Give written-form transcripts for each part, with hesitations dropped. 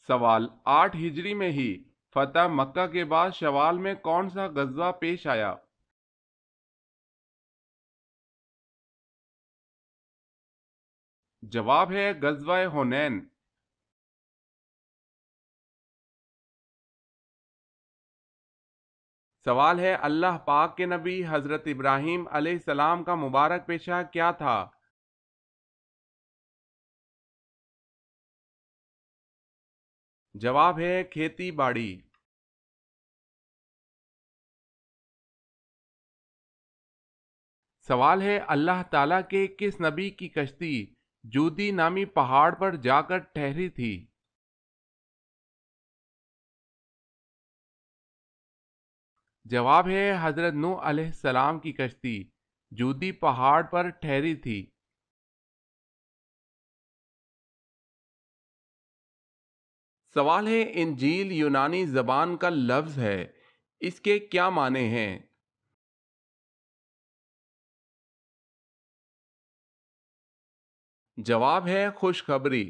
سوال: 8 ہجری میں ہی فتح مکہ کے بعد شوال میں کون سا غزوہ پیش آیا؟ جواب ہے غزوہ حنین۔ سوال ہے: اللہ پاک کے نبی حضرت ابراہیم علیہ السلام کا مبارک پیشہ کیا تھا؟ جواب ہے کھیتی باڑی۔ سوال ہے: اللہ تعالیٰ کے کس نبی کی کشتی جودی نامی پہاڑ پر جا کر ٹھہری تھی؟ جواب ہے حضرت نوح علیہ السلام کی کشتی جودی پہاڑ پر ٹھہری تھی۔ سوال ہے: انجیل یونانی زبان کا لفظ ہے، اس کے کیا معنی ہیں؟ جواب ہے خوشخبری۔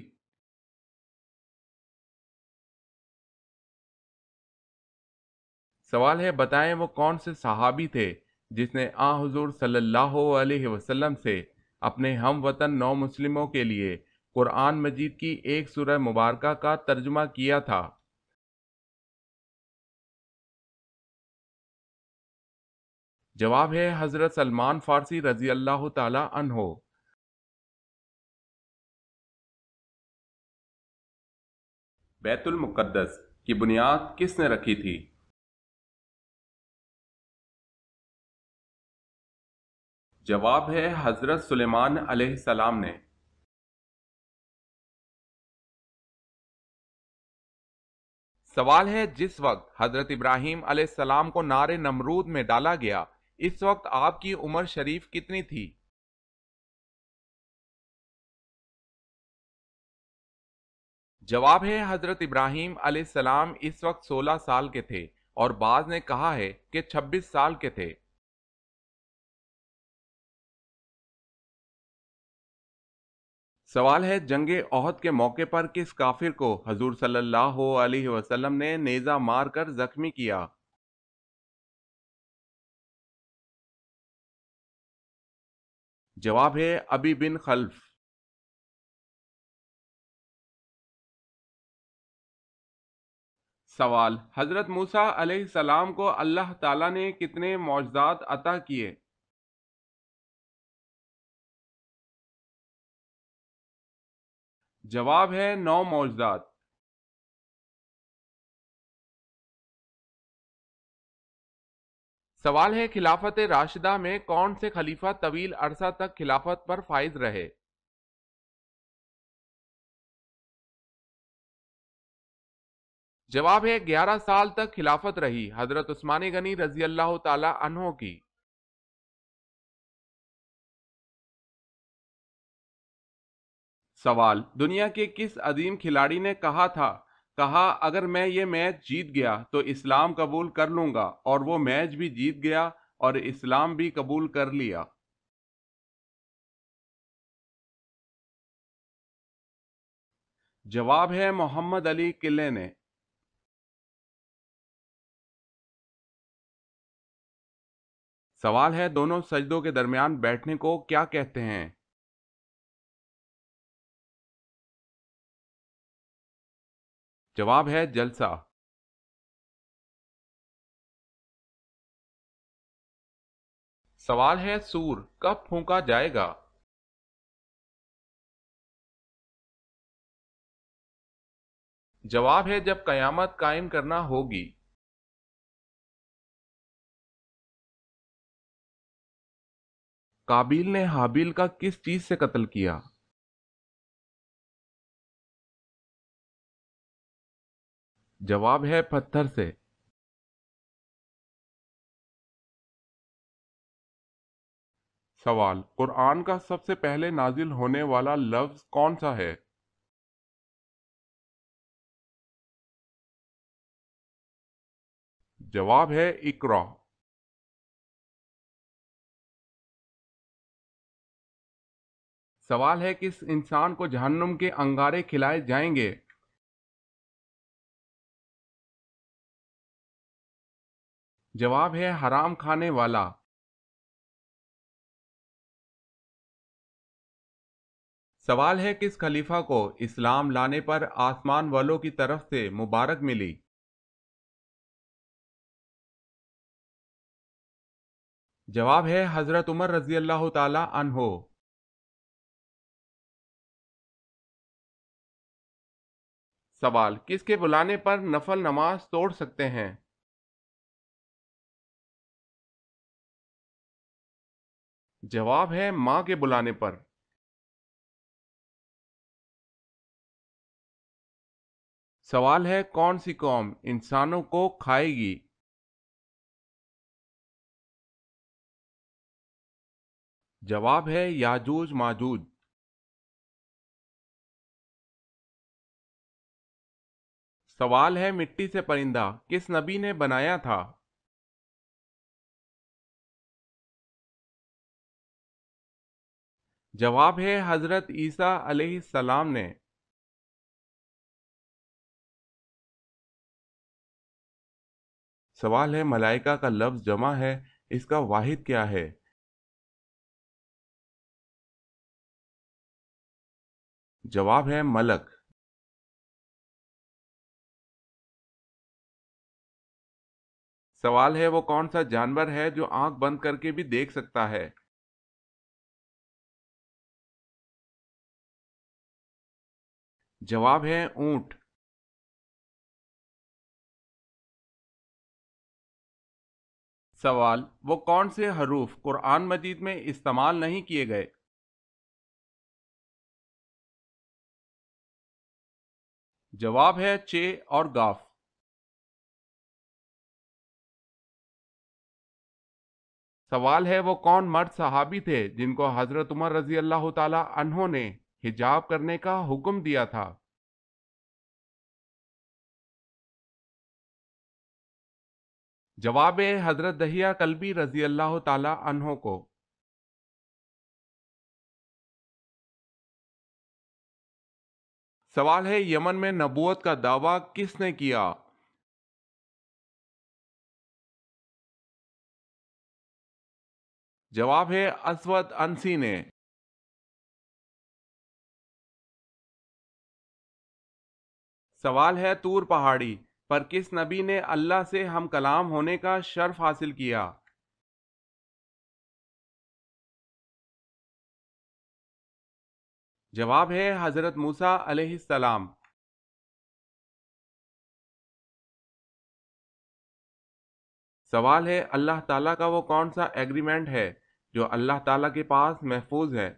سوال ہے: بتائیں وہ کون سے صحابی تھے جس نے حضور صلی اللہ علیہ وسلم سے اپنے ہم وطن نو مسلموں کے لیے قرآن مجید کی ایک سورہ مبارکہ کا ترجمہ کیا تھا؟ جواب ہے حضرت سلمان فارسی رضی اللہ تعالی عنہ۔ بیت المقدس کی بنیاد کس نے رکھی تھی؟ جواب ہے حضرت سلیمان علیہ السلام نے۔ سوال ہے: جس وقت حضرت ابراہیم علیہ السلام کو نار نمرود میں ڈالا گیا، اس وقت آپ کی عمر شریف کتنی تھی؟ جواب ہے حضرت ابراہیم علیہ السلام اس وقت 16 سال کے تھے، اور بعض نے کہا ہے کہ 26 سال کے تھے۔ سوال ہے: جنگ احد کے موقع پر کس کافر کو حضور صلی اللہ علیہ وسلم نے نیزہ مار کر زخمی کیا؟ جواب ہے ابی بن خلف۔ سوال: حضرت موسیٰ علیہ السلام کو اللہ تعالیٰ نے کتنے معجزات عطا کیے؟ جواب ہے 9 معجزات۔ سوال ہے: خلافت راشدہ میں کون سے خلیفہ طویل عرصہ تک خلافت پر فائز رہے؟ جواب ہے 11 سال تک خلافت رہی حضرت عثمان غنی رضی اللہ تعالی عنہ کی۔ سوال: دنیا کے کس عظیم کھلاڑی نے کہا اگر میں یہ میچ جیت گیا تو اسلام قبول کر لوں گا، اور وہ میچ بھی جیت گیا اور اسلام بھی قبول کر لیا؟ جواب ہے محمد علی قلعہ نے۔ سوال ہے: دونوں سجدوں کے درمیان بیٹھنے کو کیا کہتے ہیں؟ جواب ہے جلسہ۔ سوال ہے: سور کب پھونکا جائے گا؟ جواب ہے جب قیامت قائم کرنا ہوگی۔ قابیل نے حابیل کا کس چیز سے قتل کیا؟ جواب ہے پتھر سے۔ سوال: قرآن کا سب سے پہلے نازل ہونے والا لفظ کون سا ہے؟ جواب ہے اقرا۔ سوال ہے: کس انسان کو جہنم کے انگارے کھلائے جائیں گے؟ جواب ہے حرام کھانے والا۔ سوال ہے کس خلیفہ کو اسلام لانے پر آسمان والوں کی طرف سے مبارک ملی؟ جواب ہے حضرت عمر رضی اللہ تعالی عنہ۔ سوال کس کے بلانے پر نفل نماز توڑ سکتے ہیں؟ جواب ہے ماں کے بلانے پر۔ سوال ہے کون سی قوم انسانوں کو کھائے گی؟ جواب ہے یاجوج ماجوج۔ سوال ہے مٹی سے پرندہ کس نبی نے بنایا تھا؟ جواب ہے حضرت عیسیٰ علیہ السلام نے۔ سوال ہے ملائکہ کا لفظ جمع ہے، اس کا واحد کیا ہے؟ جواب ہے ملک۔ سوال ہے وہ کون سا جانور ہے جو آنکھ بند کر کے بھی دیکھ سکتا ہے؟ جواب ہے اونٹ۔ سوال وہ کون سے حروف قرآن مجید میں استعمال نہیں کیے گئے؟ جواب ہے چ اور گاف۔ سوال ہے وہ کون مرد صحابی تھے جن کو حضرت عمر رضی اللہ تعالی عنہ نے حجاب کرنے کا حکم دیا تھا؟ جواب ہے حضرت دہیہ کلبی رضی اللہ تعالی عنہ کو۔ سوال ہے یمن میں نبوت کا دعویٰ کس نے کیا؟ جواب ہے اسود انسی نے۔ سوال ہے طور پہاڑی پر کس نبی نے اللہ سے ہم کلام ہونے کا شرف حاصل کیا؟ جواب ہے حضرت موسیٰ علیہ السلام۔ سوال ہے اللہ تعالیٰ کا وہ کون سا ایگریمنٹ ہے جو اللہ تعالیٰ کے پاس محفوظ ہے؟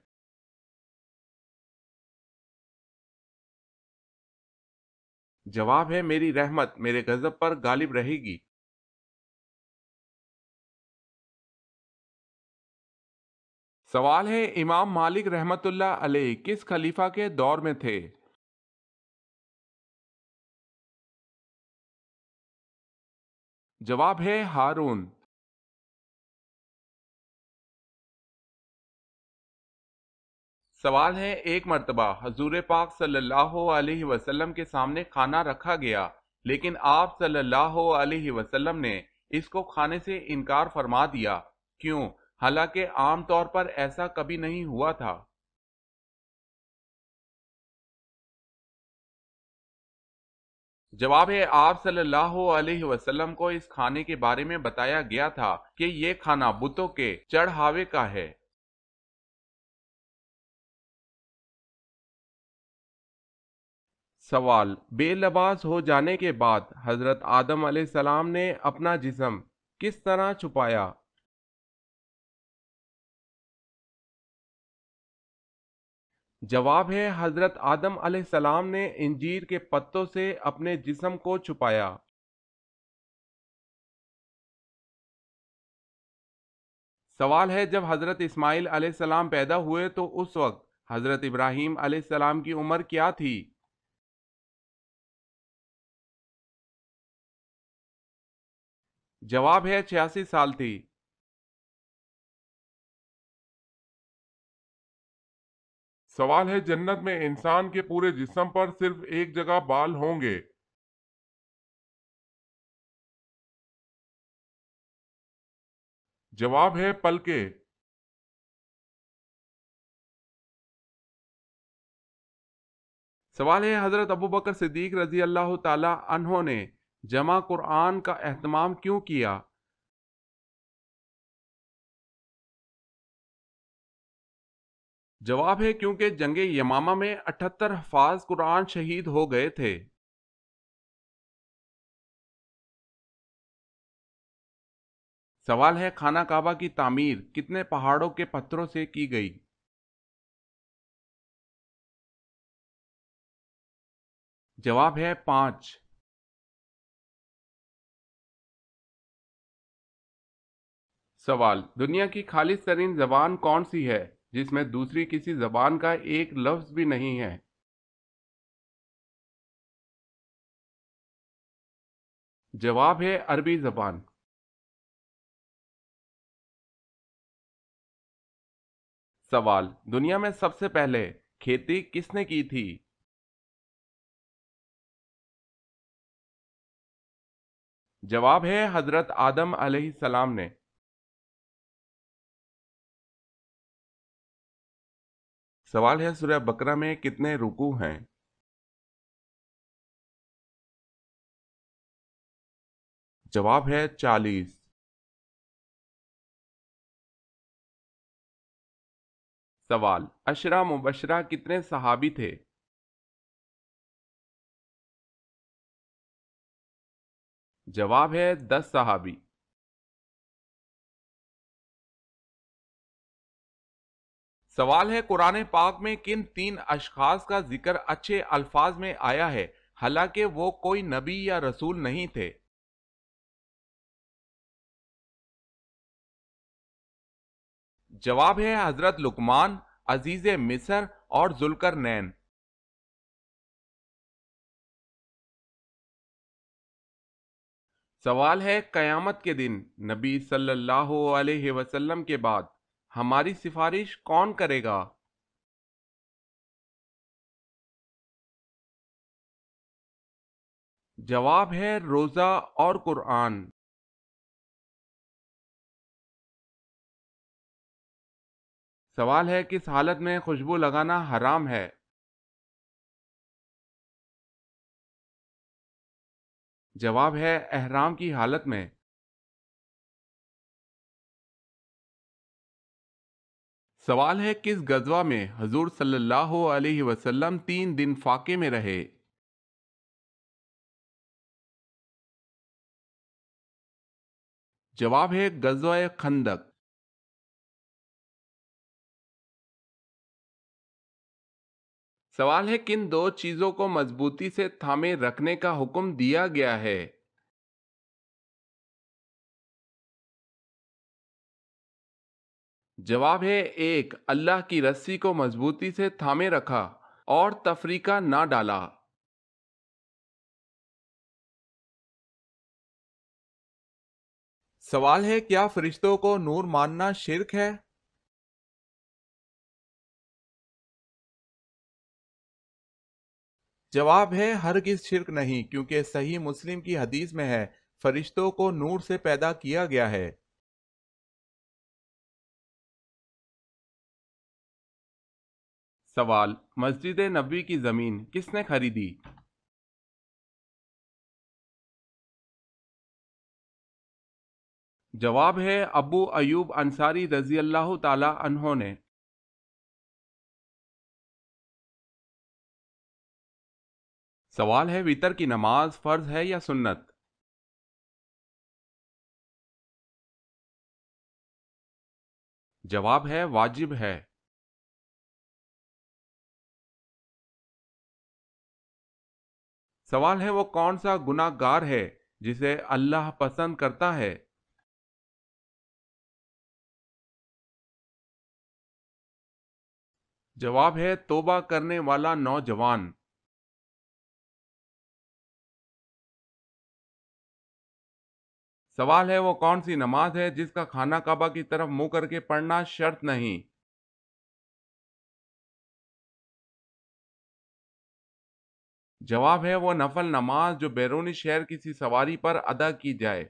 جواب ہے میری رحمت میرے غضب پر غالب رہے گی۔ سوال ہے امام مالک رحمت اللہ علیہ کس خلیفہ کے دور میں تھے؟ جواب ہے ہارون۔ سوال ہے ایک مرتبہ حضور پاک صلی اللہ علیہ وسلم کے سامنے کھانا رکھا گیا لیکن آپ صلی اللہ علیہ وسلم نے اس کو کھانے سے انکار فرما دیا، کیوں؟ حالانکہ عام طور پر ایسا کبھی نہیں ہوا تھا۔ جواب ہے آپ صلی اللہ علیہ وسلم کو اس کھانے کے بارے میں بتایا گیا تھا کہ یہ کھانا بتوں کے چڑھاوے کا ہے۔ سوال بے لباس ہو جانے کے بعد حضرت آدم علیہ السلام نے اپنا جسم کس طرح چھپایا؟ جواب ہے حضرت آدم علیہ السلام نے انجیر کے پتوں سے اپنے جسم کو چھپایا۔ سوال ہے جب حضرت اسماعیل علیہ السلام پیدا ہوئے تو اس وقت حضرت ابراہیم علیہ السلام کی عمر کیا تھی؟ جواب ہے 86 سال تھی۔ سوال ہے جنت میں انسان کے پورے جسم پر صرف ایک جگہ بال ہوں گے، جواب ہے پلکیں۔ سوال ہے حضرت ابوبکر صدیق رضی اللہ تعالی عنہ نے جمع قرآن کا اہتمام کیوں کیا؟ جواب ہے کیونکہ جنگ یمامہ میں 78 حفاظ قرآن شہید ہو گئے تھے۔ سوال ہے خانہ کعبہ کی تعمیر کتنے پہاڑوں کے پتھروں سے کی گئی؟ جواب ہے 5۔ سوال دنیا کی خالص ترین زبان کون سی ہے جس میں دوسری کسی زبان کا ایک لفظ بھی نہیں ہے؟ جواب ہے عربی زبان۔ سوال دنیا میں سب سے پہلے کھیتی کس نے کی تھی؟ جواب ہے حضرت آدم علیہ السلام نے۔ سوال ہے سورہ بقرہ میں کتنے رکوع ہیں؟ جواب ہے 40۔ سوال عشرہ مبشرہ کتنے صحابی تھے؟ جواب ہے 10 صحابی۔ سوال ہے قرآن پاک میں کن 3 اشخاص کا ذکر اچھے الفاظ میں آیا ہے حالانکہ وہ کوئی نبی یا رسول نہیں تھے؟ جواب ہے حضرت لقمان، عزیز مصر اور ذوالقرنین۔ سوال ہے قیامت کے دن نبی صلی اللہ علیہ وسلم کے بعد ہماری سفارش کون کرے گا؟ جواب ہے روزہ اور قرآن۔ سوال ہے کس حالت میں خوشبو لگانا حرام ہے؟ جواب ہے احرام کی حالت میں۔ سوال ہے کس غزوہ میں حضور صلی اللہ علیہ وسلم 3 دن فاقے میں رہے؟ جواب ہے غزوہ خندق۔ سوال ہے کن 2 چیزوں کو مضبوطی سے تھامے رکھنے کا حکم دیا گیا ہے؟ جواب ہے 1 اللہ کی رسی کو مضبوطی سے تھامے رکھا اور تفریقہ نہ ڈالا۔ سوال ہے کیا فرشتوں کو نور ماننا شرک ہے؟ جواب ہے ہرگز شرک نہیں کیونکہ صحیح مسلم کی حدیث میں ہے فرشتوں کو نور سے پیدا کیا گیا ہے۔ سوال مسجد نبوی کی زمین کس نے خریدی؟ جواب ہے ابو ایوب انصاری رضی اللہ تعالی عنہ نے۔ سوال ہے وتر کی نماز فرض ہے یا سنت؟ جواب ہے واجب ہے۔ سوال ہے وہ کون سا گناہ گار ہے جسے اللہ پسند کرتا ہے؟ جواب ہے توبہ کرنے والا نوجوان۔ سوال ہے وہ کون سی نماز ہے جس کا خانہ کعبہ کی طرف منہ کر کے پڑھنا شرط نہیں؟ جواب ہے وہ نفل نماز جو بیرونی شہر کسی سواری پر ادا کی جائے۔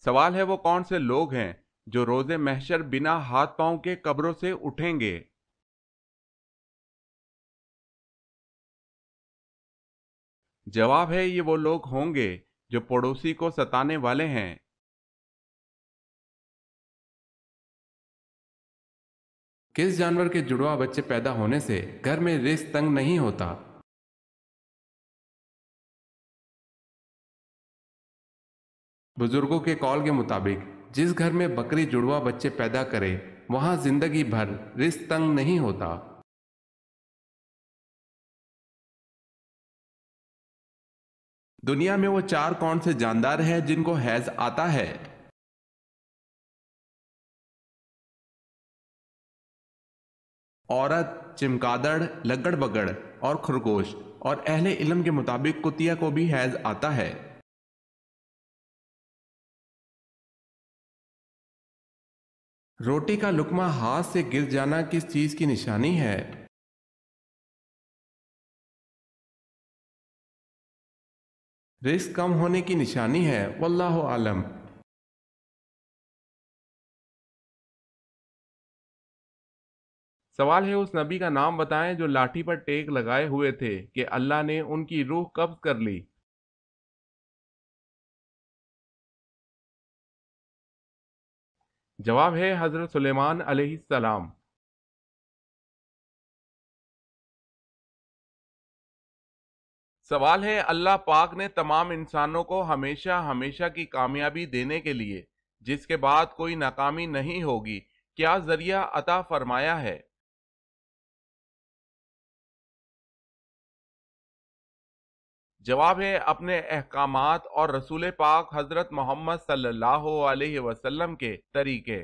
سوال ہے وہ کون سے لوگ ہیں جو روز محشر بنا ہاتھ پاؤں کے قبروں سے اٹھیں گے؟ جواب ہے یہ وہ لوگ ہوں گے جو پڑوسی کو ستانے والے ہیں۔ کس جانور کے جڑواں بچے پیدا ہونے سے گھر میں رزق تنگ نہیں ہوتا؟ بزرگوں کے قول کے مطابق جس گھر میں بکری جڑواں بچے پیدا کرے وہاں زندگی بھر رزق تنگ نہیں ہوتا۔ دنیا میں وہ چار کون سے جاندار ہیں جن کو حیض آتا ہے؟ عورت، چمگادڑ، لگڑ بگڑ اور خرگوش، اور اہل علم کے مطابق کتیا کو بھی حیض آتا ہے۔ روٹی کا لقمہ ہاتھ سے گر جانا کس چیز کی نشانی ہے؟ رزق کم ہونے کی نشانی ہے، واللہ عالم۔ سوال ہے اس نبی کا نام بتائیں جو لاٹھی پر ٹیک لگائے ہوئے تھے کہ اللہ نے ان کی روح قبض کر لی۔ جواب ہے حضرت سلیمان علیہ السلام۔ سوال ہے اللہ پاک نے تمام انسانوں کو ہمیشہ ہمیشہ کی کامیابی دینے کے لیے جس کے بعد کوئی ناکامی نہیں ہوگی کیا ذریعہ عطا فرمایا ہے؟ جواب ہے اپنے احکامات اور رسول پاک حضرت محمد صلی اللہ علیہ وسلم کے طریقے۔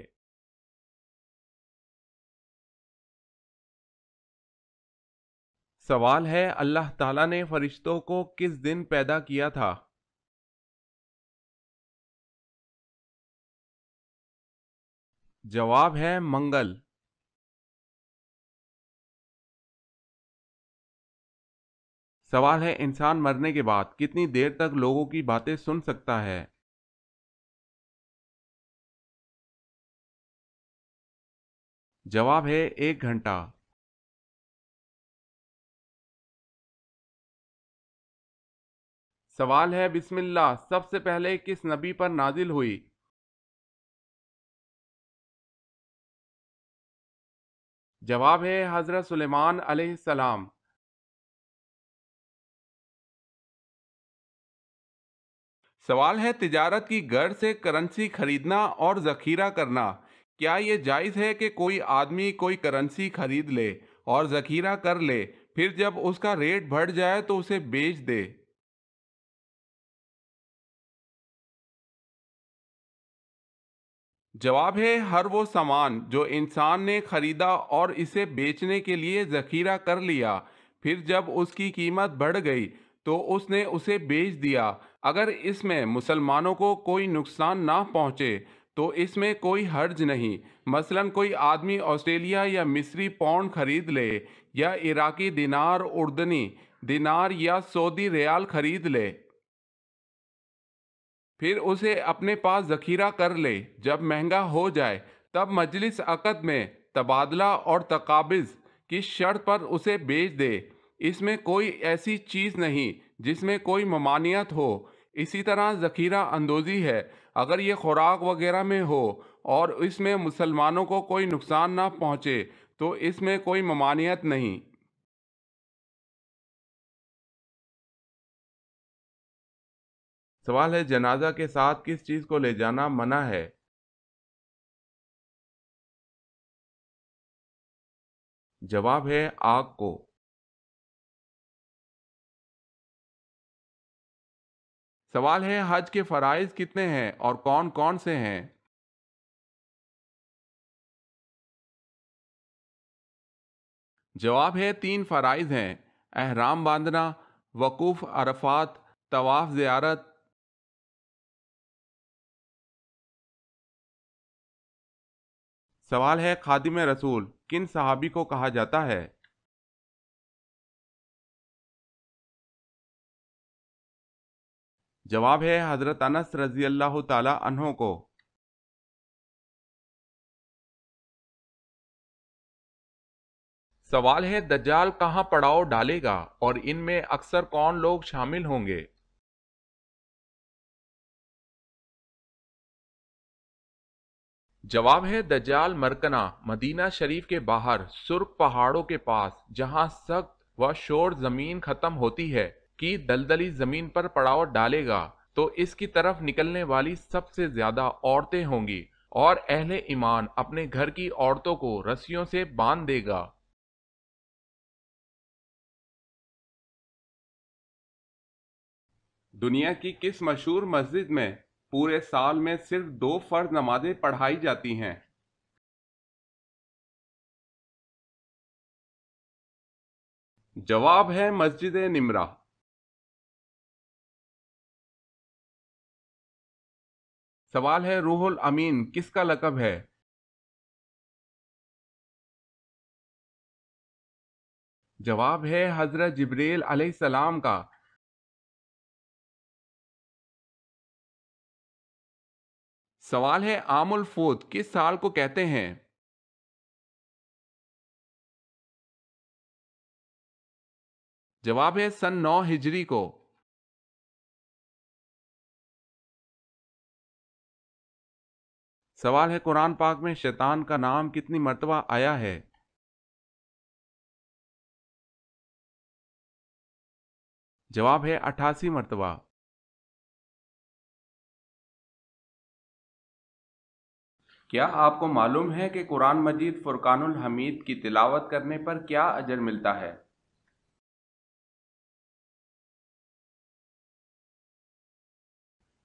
سوال ہے اللہ تعالیٰ نے فرشتوں کو کس دن پیدا کیا تھا؟ جواب ہے منگل۔ سوال ہے انسان مرنے کے بعد کتنی دیر تک لوگوں کی باتیں سن سکتا ہے؟ جواب ہے 1 گھنٹہ۔ سوال ہے بسم اللہ سب سے پہلے کس نبی پر نازل ہوئی؟ جواب ہے حضرت سلیمان علیہ السلام۔ سوال ہے تجارت کی غرض سے کرنسی خریدنا اور ذخیرہ کرنا کیا یہ جائز ہے کہ کوئی آدمی کوئی کرنسی خرید لے اور ذخیرہ کر لے پھر جب اس کا ریٹ بڑھ جائے تو اسے بیچ دے؟ جواب ہے ہر وہ سامان جو انسان نے خریدا اور اسے بیچنے کے لیے ذخیرہ کر لیا پھر جب اس کی قیمت بڑھ گئی تو اس نے اسے بیچ دیا اگر اس میں مسلمانوں کو کوئی نقصان نہ پہنچے تو اس میں کوئی حرج نہیں۔ مثلا کوئی آدمی آسٹریلیا یا مصری پاؤنڈ خرید لے یا عراقی دینار، اردنی دینار یا سعودی ریال خرید لے پھر اسے اپنے پاس ذخیرہ کر لے جب مہنگا ہو جائے تب مجلس عقد میں تبادلہ اور تقابض کی شرط پر اسے بیچ دے۔ اس میں کوئی ایسی چیز نہیں جس میں کوئی ممانعت ہو۔ اسی طرح ذخیرہ اندوزی ہے اگر یہ خوراک وغیرہ میں ہو اور اس میں مسلمانوں کو کوئی نقصان نہ پہنچے تو اس میں کوئی ممانعت نہیں۔ سوال ہے جنازہ کے ساتھ کس چیز کو لے جانا منع ہے؟ جواب ہے آگ کو۔ سوال ہے حج کے فرائض کتنے ہیں اور کون کون سے ہیں؟ جواب ہے 3 فرائض ہیں، احرام باندھنا، وقوف عرفات، طواف زیارت۔ سوال ہے خادم رسول کن صحابی کو کہا جاتا ہے؟ جواب ہے حضرت انس رضی اللہ تعالی عنہ کو۔ سوال ہے دجال کہاں پڑاؤ ڈالے گا اور ان میں اکثر کون لوگ شامل ہوں گے؟ جواب ہے دجال مرکنا مدینہ شریف کے باہر سرخ پہاڑوں کے پاس، جہاں سخت و شور زمین ختم ہوتی ہے، کی دلدلی زمین پر پڑاؤ ڈالے گا تو اس کی طرف نکلنے والی سب سے زیادہ عورتیں ہوں گی، اور اہل ایمان اپنے گھر کی عورتوں کو رسیوں سے باندھ دے گا۔ دنیا کی کس مشہور مسجد میں پورے سال میں صرف 2 فرض نمازیں پڑھائی جاتی ہیں؟ جواب ہے مسجد نمرہ۔ سوال ہے روح الامین کس کا لقب ہے؟ جواب ہے حضرت جبریل علیہ السلام کا۔ سوال ہے عام الفوت کس سال کو کہتے ہیں؟ جواب ہے سن 9 ہجری کو۔ سوال ہے قرآن پاک میں شیطان کا نام کتنی مرتبہ آیا ہے؟ جواب ہے 88 مرتبہ۔ کیا آپ کو معلوم ہے کہ قرآن مجید فرقان الحمید کی تلاوت کرنے پر کیا اجر ملتا ہے؟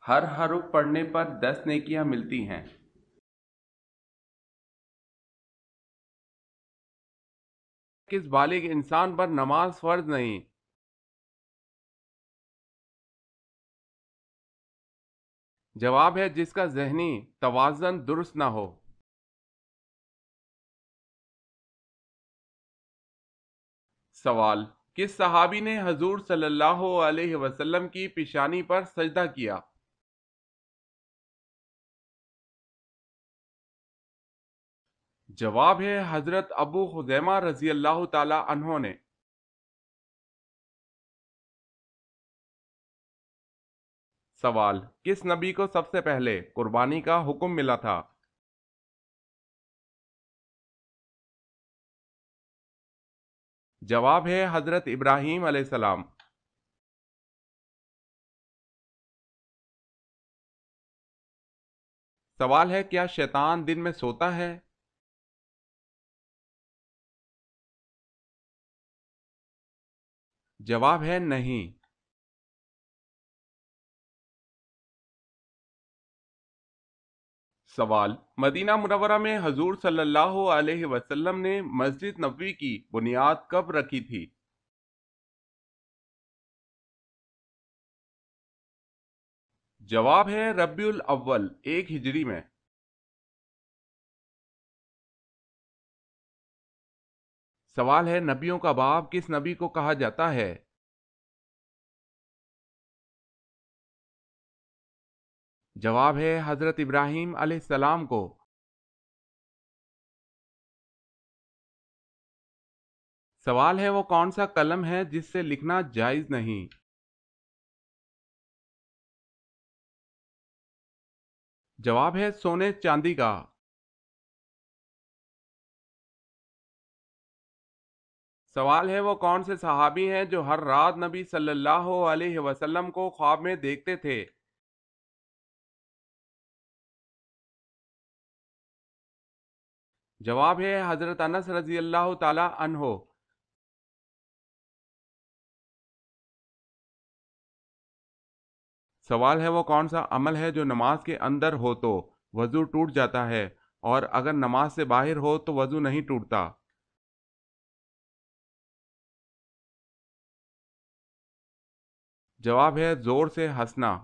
ہر حرف پڑھنے پر 10 نیکیاں ملتی ہیں۔ کس بالغ انسان پر نماز فرض نہیں؟ جواب ہے جس کا ذہنی توازن درست نہ ہو۔ سوال کس صحابی نے حضور صلی اللہ علیہ وسلم کی پیشانی پر سجدہ کیا؟ جواب ہے حضرت ابو خزیمہ رضی اللہ تعالی عنہ نے۔ سوال کس نبی کو سب سے پہلے قربانی کا حکم ملا تھا؟ جواب ہے حضرت ابراہیم علیہ السلام۔ سوال ہے کیا شیطان دن میں سوتا ہے؟ جواب ہے نہیں۔ سوال مدینہ منورہ میں حضور صلی اللہ علیہ وسلم نے مسجد نبوی کی بنیاد کب رکھی تھی؟ جواب ہے ربیع الاول 1 ہجری میں۔ سوال ہے نبیوں کا باپ کس نبی کو کہا جاتا ہے؟ جواب ہے حضرت ابراہیم علیہ السلام کو۔ سوال ہے وہ کون سا قلم ہے جس سے لکھنا جائز نہیں؟ جواب ہے سونے چاندی کا۔ سوال ہے وہ کون سے صحابی ہیں جو ہر رات نبی صلی اللہ علیہ وسلم کو خواب میں دیکھتے تھے؟ جواب ہے حضرت انس رضی اللہ تعالی عنہ۔ سوال ہے وہ کون سا عمل ہے جو نماز کے اندر ہو تو وضو ٹوٹ جاتا ہے اور اگر نماز سے باہر ہو تو وضو نہیں ٹوٹتا؟ جواب ہے زور سے ہنسنا۔